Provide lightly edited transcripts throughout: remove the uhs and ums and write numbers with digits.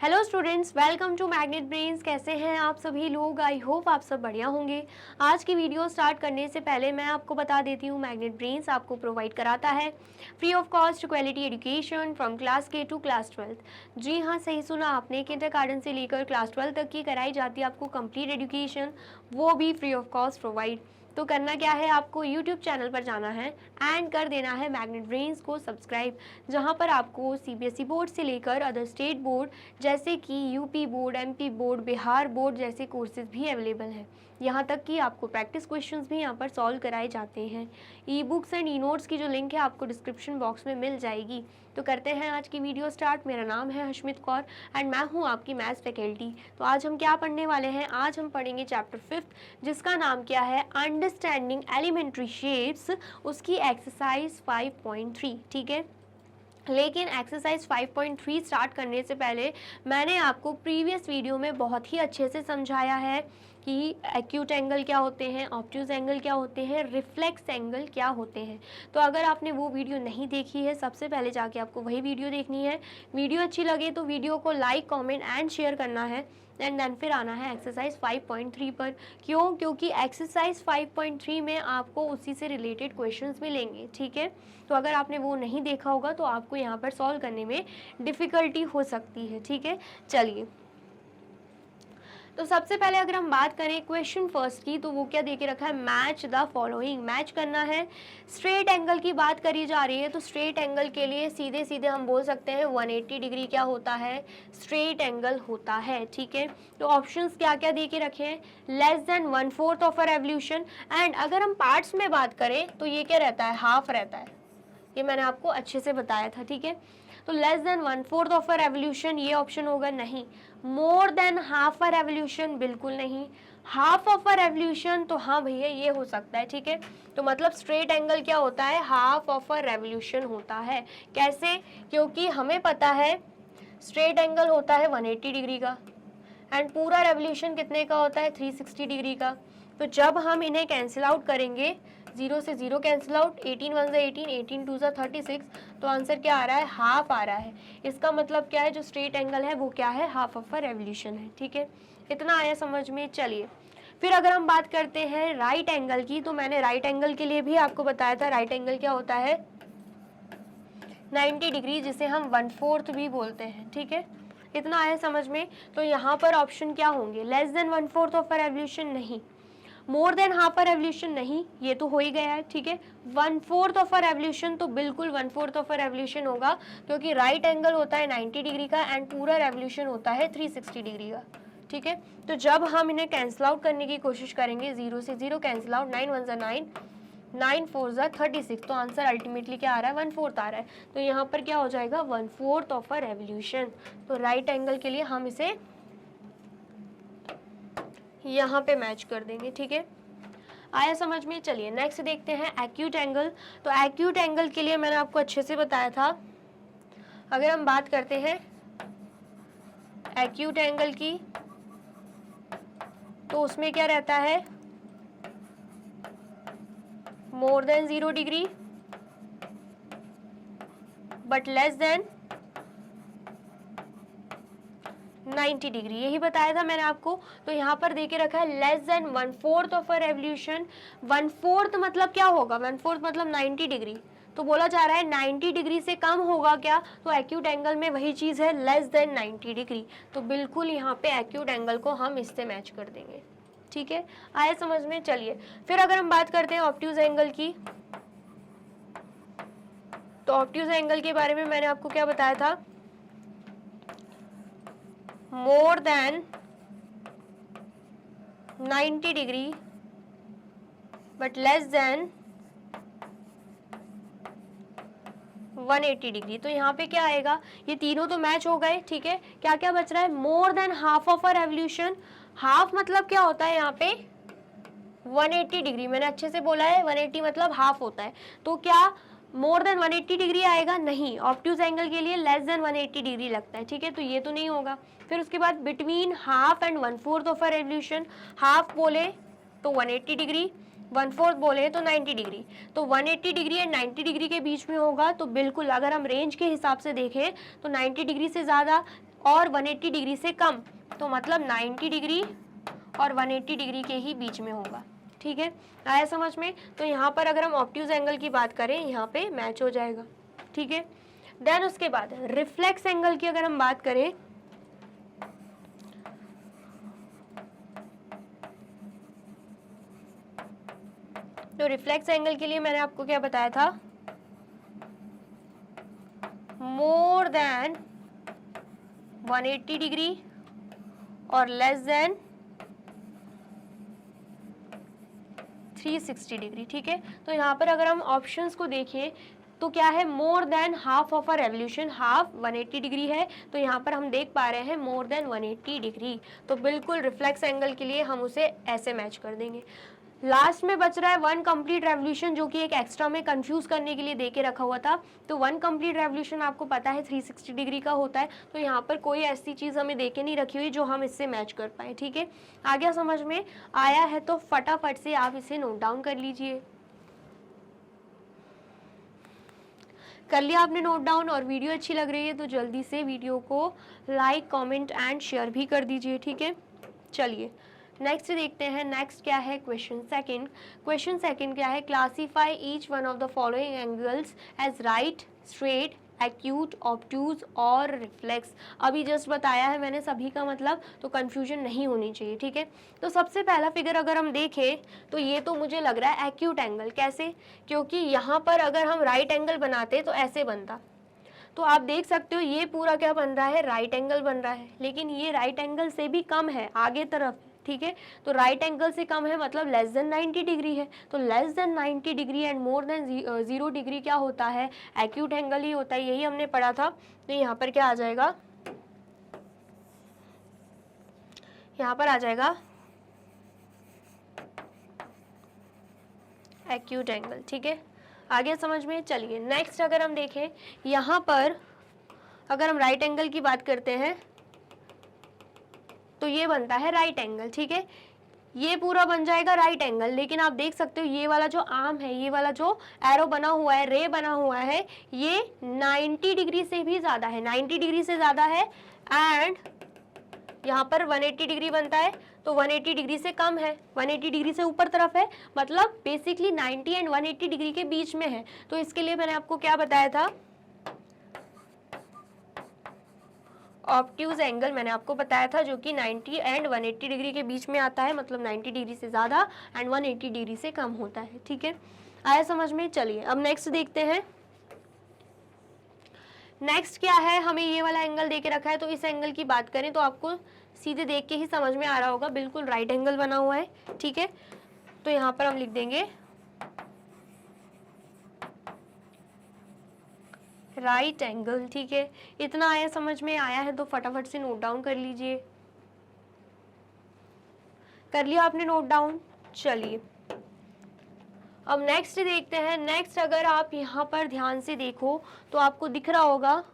Hello students, welcome to Magnet Brains. कैसे हैं आप सभी लोग? आई होप आप सब बढ़िया होंगे। आज की वीडियो स्टार्ट करने से पहले मैं आपको बता देती हूँ, मैग्नेट ब्रेन्स आपको प्रोवाइड कराता है free of cost quality education from class के टू क्लास 12। जी हाँ, सही सुना आपने। किंडरगार्टन से लेकर क्लास 12 तक की कराई जाती है आपको कंप्लीट एजुकेशन, वो भी फ्री ऑफ कॉस्ट प्रोवाइड। तो करना क्या है, आपको यूट्यूब चैनल पर जाना है एंड कर देना है मैग्नेट ब्रेन्स को सब्सक्राइब, जहाँ पर आपको सीबीएसई बोर्ड से लेकर अदर स्टेट बोर्ड जैसे कि UP board, MP board, Bihar board जैसे कोर्सेज भी अवेलेबल हैं। यहाँ तक कि आपको प्रैक्टिस क्वेश्चंस भी यहाँ पर सॉल्व कराए जाते हैं। E books and e notes की जो लिंक है आपको डिस्क्रिप्शन बॉक्स में मिल जाएगी। तो करते हैं आज की वीडियो स्टार्ट। मेरा नाम है हशमित कौर एंड मैं हूँ आपकी मैथ्स फैकल्टी। तो आज हम क्या पढ़ने वाले हैं? आज हम पढ़ेंगे चैप्टर 5 जिसका नाम क्या है, अंडरस्टैंडिंग एलिमेंट्री शेप्स, उसकी एक्सरसाइज 5.3। ठीक है, लेकिन एक्सरसाइज 5.3 स्टार्ट करने से पहले मैंने आपको प्रीवियस वीडियो में बहुत ही अच्छे से समझाया है कि एक्यूट एंगल क्या होते हैं, ऑब्ट्यूज एंगल क्या होते हैं, रिफ्लेक्स एंगल क्या होते हैं। तो अगर आपने वो वीडियो नहीं देखी है, सबसे पहले जाके आपको वही वीडियो देखनी है। वीडियो अच्छी लगे तो वीडियो को लाइक, कमेंट एंड शेयर करना है एंड देन फिर आना है एक्सरसाइज 5.3 पर। क्यों? क्योंकि एक्सरसाइज 5.3 में आपको उसी से रिलेटेड क्वेश्चंस मिलेंगे। ठीक है, तो अगर आपने वो नहीं देखा होगा तो आपको यहाँ पर सॉल्व करने में डिफ़िकल्टी हो सकती है। ठीक है, चलिए। तो सबसे पहले अगर हम बात करें क्वेश्चन फर्स्ट की, तो वो क्या दे के रखा है, मैच द फॉलोइंग। मैच करना है। स्ट्रेट एंगल की बात करी जा रही है, तो स्ट्रेट एंगल के लिए सीधे सीधे हम बोल सकते हैं 180 डिग्री क्या होता है, स्ट्रेट एंगल होता है। ठीक है, तो ऑप्शंस क्या क्या दे के रखे हैं, less than 1/4 of a revolution. And अगर हम पार्ट्स में बात करें तो ये क्या रहता है, हाफ रहता है। ये मैंने आपको अच्छे से बताया था। ठीक है, तो less than 1/4 of a revolution ये ऑप्शन होगा नहीं। More than half a revolution बिल्कुल नहीं। हाफ ऑफ अ रेवोल्यूशन तो हाँ भैया ये हो सकता है। ठीक है, तो मतलब स्ट्रेट एंगल क्या होता है, हाफ ऑफ अ रेवोल्यूशन होता है। कैसे? क्योंकि हमें पता है स्ट्रेट एंगल होता है 180 डिग्री का एंड पूरा रेवोल्यूशन कितने का होता है, 360 डिग्री का। तो जब हम इन्हें कैंसिल आउट करेंगे, 0 से 0 कैंसिल आउट, 18 1 से 18, 18 2 से 36, तो आंसर क्या आ रहा है, हाफ आ रहा है। इसका मतलब क्या है, जो स्ट्रेट एंगल है वो क्या है, हाफ ऑफ अ रेवोल्यूशन है। ठीक है, इतना आया समझ में? चलिए, फिर अगर हम बात करते हैं राइट एंगल की, तो मैंने राइट एंगल के लिए भी आपको बताया था। राइट एंगल क्या होता है, 90 डिग्री, जिसे हम 1/4 भी बोलते हैं। ठीक है, इतना आया समझ में? तो यहाँ पर ऑप्शन क्या होंगे, less than 1/4 of a revolution नहीं, more than half a revolution नहीं, ये तो हो ही गया है। ठीक है, 1/4 ऑफ अ रेवोल्यूशन तो बिल्कुल 1/4 ऑफ अ रेवोल्यूशन होगा, क्योंकि राइट एंगल होता है 90 डिग्री का एंड पूरा रेवोल्यूशन होता है 360 डिग्री का। ठीक है, तो जब हम इन्हें कैंसिल आउट करने की कोशिश करेंगे, 0 से 0 कैंसिल आउट, 9 1 9, 9 4 36, तो आंसर अल्टीमेटली क्या आ रहा है, 1/4 आ रहा है। तो यहाँ पर क्या हो जाएगा, 1/4 ऑफ अ रेवोल्यूशन। तो राइट एंगल के लिए हम इसे यहाँ पे मैच कर देंगे। ठीक है, आया समझ में? चलिए नेक्स्ट देखते हैं एक्यूट एंगल। तो एक्यूट एंगल के लिए मैंने आपको अच्छे से बताया था। अगर हम बात करते हैं एक्यूट एंगल की, तो उसमें क्या रहता है, more than 0 degree but less than 90 degree, यही बताया था मैंने आपको। तो यहाँ पर देके रखा है less than 1/4 of a revolution. 1/4 मतलब क्या होगा, 1/4 मतलब 90 डिग्री। तो बोला जा रहा है 90 डिग्री से कम होगा क्या, तो एक्यूट एंगल में वही चीज़ है, लेस देन 90 डिग्री। तो बिल्कुल यहाँ पे एक्यूट एंगल को हम इससे मैच कर देंगे। ठीक है, आया समझ में? चलिए, फिर अगर हम बात करते हैं ऑब्ट्यूज एंगल की, तो ऑब्ट्यूज एंगल के बारे में मैंने आपको क्या बताया था, more than 90 degree but less than 180 degree. तो यहाँ पे क्या आएगा, ये तीनों तो मैच हो गए। ठीक है, क्या क्या बच रहा है, मोर than half of a revolution. Half मतलब क्या होता है यहाँ पे, 180 डिग्री, मैंने अच्छे से बोला है, 180 मतलब हाफ होता है। तो क्या मोर देन 180 डिग्री आएगा? नहीं, ऑब्ट्यूज एंगल के लिए लेस देन 180 डिग्री लगता है। ठीक है, तो ये तो नहीं होगा। फिर उसके बाद between half and 1/4 of a revolution, half बोले तो 180 डिग्री, 1/4 बोले तो 90 डिग्री। तो 180 डिग्री एंड 90 डिग्री के बीच में होगा। तो बिल्कुल अगर हम रेंज के हिसाब से देखें तो 90 डिग्री से ज़्यादा और 180 डिग्री से कम, तो मतलब 90 डिग्री और 180 डिग्री के ही बीच में होगा। ठीक है, आया समझ में? तो यहाँ पर अगर हम ऑब्ट्यूज एंगल की बात करें, यहाँ पे मैच हो जाएगा। ठीक है, देन उसके बाद रिफ्लेक्स एंगल की अगर हम बात करें, तो रिफ्लेक्स एंगल के लिए मैंने आपको क्या बताया था, मोर देन 180 डिग्री और लेस देन 360 डिग्री। ठीक है, तो यहाँ पर अगर हम ऑप्शंस को देखें तो क्या है, मोर than half of a revolution, half 180 degree है, तो यहाँ पर हम देख पा रहे हैं मोर देन 180 डिग्री, तो बिल्कुल रिफ्लेक्स एंगल के लिए हम उसे ऐसे मैच कर देंगे। लास्ट में बच रहा है 1 कंप्लीट रेवोल्यूशन, जो कि एक एक्स्ट्रा में कंफ्यूज करने के लिए दे के रखा हुआ था। तो 1 कंप्लीट रेवोल्यूशन आपको पता है 360 डिग्री का होता है, तो यहाँ पर कोई ऐसी चीज़ हमें दे के नहीं रखी हुई जो हम इससे मैच कर पाए। ठीक है, आ गया समझ में? आया है तो फटाफट से आप इसे नोट डाउन कर लीजिए। कर लिया आपने नोट डाउन? और वीडियो अच्छी लग रही है तो जल्दी से वीडियो को लाइक, कमेंट एंड शेयर भी कर दीजिए। ठीक है, चलिए नेक्स्ट देखते हैं। नेक्स्ट क्या है, क्वेश्चन सेकंड। क्वेश्चन सेकंड क्या है, classify each one of the following angles as right, straight, acute, obtuse और रिफ्लेक्स। अभी जस्ट बताया है मैंने सभी का मतलब, तो कंफ्यूजन नहीं होनी चाहिए। ठीक है, तो सबसे पहला फिगर अगर हम देखें तो ये तो मुझे लग रहा है एक्यूट एंगल। कैसे? क्योंकि यहाँ पर अगर हम राइट एंगल बनाते तो ऐसे बनता, तो आप देख सकते हो ये पूरा क्या बन रहा है, राइट एंगल बन रहा है, लेकिन ये राइट एंगल से भी कम है आगे तरफ। ठीक है, तो राइट एंगल से कम है मतलब लेस देन 90 डिग्री है, तो less than 90 degree and more than 0 degree क्या होता है, एक्यूट एंगल ही होता है, यही हमने पढ़ा था। तो यहाँ पर क्या आ जाएगा, यहाँ पर आ जाएगा एक्यूट एंगल। ठीक है, आगे समझ में? चलिए नेक्स्ट अगर हम देखें, यहाँ पर अगर हम राइट एंगल की बात करते हैं तो ये बनता है राइट एंगल। ठीक है, ये पूरा बन जाएगा राइट एंगल, लेकिन आप देख सकते हो ये वाला जो आर्म है, ये वाला जो एरो बना हुआ है, रे बना हुआ है, ये 90 डिग्री से भी ज़्यादा है, 90 डिग्री से ज़्यादा है, एंड यहाँ पर 180 डिग्री बनता है, तो 180 डिग्री से कम है, 180 डिग्री से ऊपर तरफ है, मतलब बेसिकली 90 एंड 180 डिग्री के बीच में है। तो इसके लिए मैंने आपको क्या बताया था, ऑब्ट्यूज एंगल मैंने आपको बताया था, जो कि 90 एंड 180 डिग्री के बीच में आता है, मतलब 90 डिग्री से ज़्यादा एंड 180 डिग्री से कम होता है। ठीक है, आया समझ में? चलिए अब नेक्स्ट देखते हैं। नेक्स्ट क्या है, हमें ये वाला एंगल दे के रखा है, तो इस एंगल की बात करें तो आपको सीधे देख के ही समझ में आ रहा होगा, बिल्कुल राइट एंगल बना हुआ है। ठीक है, तो यहाँ पर हम लिख देंगे राइट एंगल। ठीक है, इतना आया समझ में? आया है तो फटाफट से नोट डाउन कर लीजिए। कर लिया आपने नोट डाउन? चलिए अब नेक्स्ट देखते हैं। नेक्स्ट अगर आप यहाँ पर ध्यान से देखो तो आपको दिख रहा होगा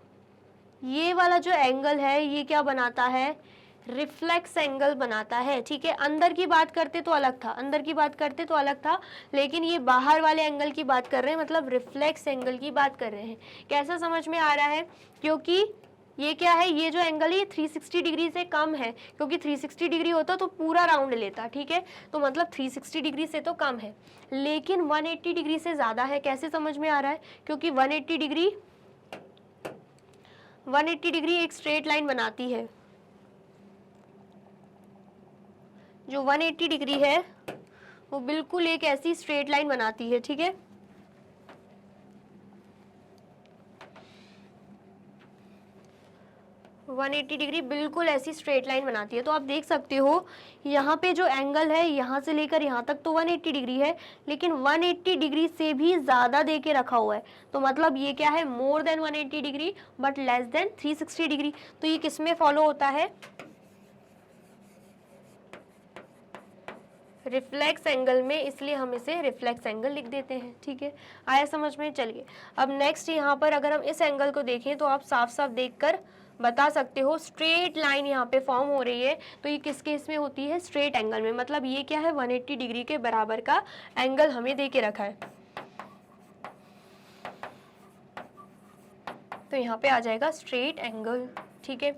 ये वाला जो एंगल है ये क्या बनाता है, रिफ्लेक्स एंगल बनाता है। ठीक है, अंदर की बात करते तो अलग था, अंदर की बात करते तो अलग था, लेकिन ये बाहर वाले एंगल की बात कर रहे हैं, मतलब रिफ्लेक्स एंगल की बात कर रहे हैं। कैसा समझ में आ रहा है? क्योंकि ये क्या है, ये जो एंगल है ये 360 डिग्री से कम है, क्योंकि 360 डिग्री होता तो पूरा राउंड लेता। ठीक है, तो मतलब 360 डिग्री से तो कम है, लेकिन 180 डिग्री से ज़्यादा है। कैसे समझ में आ रहा है? क्योंकि 180 डिग्री एक स्ट्रेट लाइन बनाती है, जो 180 डिग्री है वो बिल्कुल एक ऐसी स्ट्रेट लाइन बनाती है। ठीक है, वो 180 डिग्री बिल्कुल ऐसी स्ट्रेट लाइन बनाती है। तो आप देख सकते हो यहाँ पे जो एंगल है यहाँ से लेकर यहाँ तक तो 180 डिग्री है, लेकिन 180 डिग्री से भी ज़्यादा दे के रखा हुआ है, तो मतलब ये क्या है, more than 180 degree but less than 360 degree. तो ये किस में फॉलो होता है, रिफ्लेक्स एंगल में, इसलिए हम इसे रिफ्लेक्स एंगल लिख देते हैं। ठीक है, आया समझ में? चलिए अब नेक्स्ट यहाँ पर अगर हम इस एंगल को देखें तो आप साफ साफ देखकर बता सकते हो, स्ट्रेट लाइन यहाँ पे फॉर्म हो रही है, तो ये किस केस में होती है, स्ट्रेट एंगल में, मतलब ये क्या है, 180 डिग्री के बराबर का एंगल हमें दे के रखा है, तो यहाँ पे आ जाएगा स्ट्रेट एंगल। ठीक है,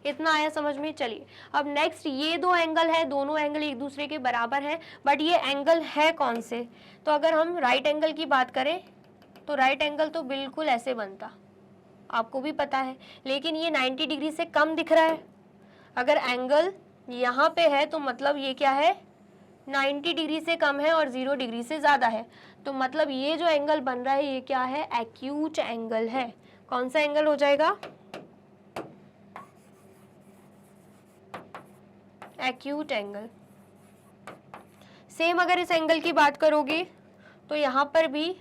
इतना आया समझ में। चलिए अब नेक्स्ट, ये दो एंगल है, दोनों एंगल एक दूसरे के बराबर हैं, बट ये एंगल है कौन से? तो अगर हम राइट एंगल की बात करें तो राइट एंगल तो बिल्कुल ऐसे बनता, आपको भी पता है, लेकिन ये 90 डिग्री से कम दिख रहा है। अगर एंगल यहाँ पे है तो मतलब ये क्या है, 90 डिग्री से कम है और 0 डिग्री से ज़्यादा है, तो मतलब ये जो एंगल बन रहा है ये क्या है, एक्यूट एंगल है। कौन सा एंगल हो जाएगा, एक्यूट एंगल। सेम अगर इस एंगल की बात करोगे तो यहाँ पर भी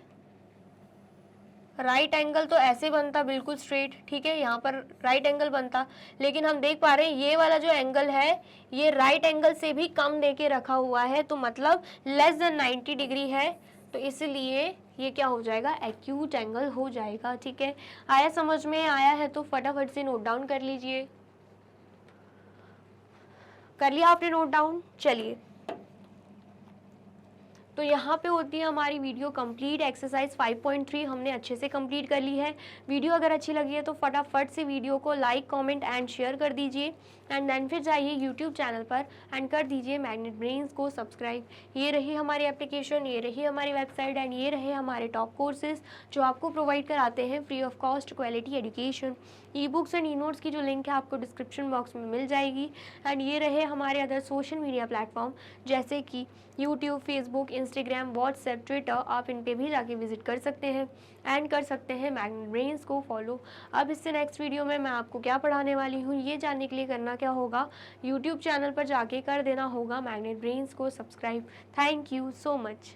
राइट एंगल तो ऐसे बनता बिल्कुल स्ट्रेट, ठीक है, यहाँ पर राइट एंगल बनता, लेकिन हम देख पा रहे हैं ये वाला जो एंगल है ये राइट एंगल से भी कम देके रखा हुआ है, तो मतलब लेस देन 90 डिग्री है, तो इसलिए ये क्या हो जाएगा, एक्यूट एंगल हो जाएगा। ठीक है, आया समझ में? आया है तो फटाफट से नोट डाउन कर लीजिए। कर लिया आपने नोट डाउन? चलिए, तो यहाँ पे होती है हमारी वीडियो कंप्लीट। एक्सरसाइज 5.3 हमने अच्छे से कंप्लीट कर ली है। वीडियो अगर अच्छी लगी है तो फटाफट से वीडियो को लाइक, कमेंट एंड शेयर कर दीजिए, एंड देन फिर जाइए यूट्यूब चैनल पर एंड कर दीजिए मैग्नेट ब्रेन्स को सब्सक्राइब। ये रही हमारी एप्लीकेशन, ये रही हमारी वेबसाइट एंड ये रहे हमारे टॉप कोर्सेज जो आपको प्रोवाइड कराते हैं free of cost quality education. E books and e notes की जो लिंक है आपको डिस्क्रिप्शन बॉक्स में मिल जाएगी। एंड ये रहे हमारे अदर सोशल मीडिया प्लेटफॉर्म जैसे कि YouTube, Facebook, Instagram, WhatsApp, Twitter, आप इन पे भी जाके विजिट कर सकते हैं एंड कर सकते हैं मैग्नेट ब्रेन्स को फॉलो। अब इससे नेक्स्ट वीडियो में मैं आपको क्या पढ़ाने वाली हूँ ये जानने के लिए करना क्या होगा, यूट्यूब चैनल पर जाके कर देना होगा मैग्नेट ब्रेन्स को subscribe. Thank you so much.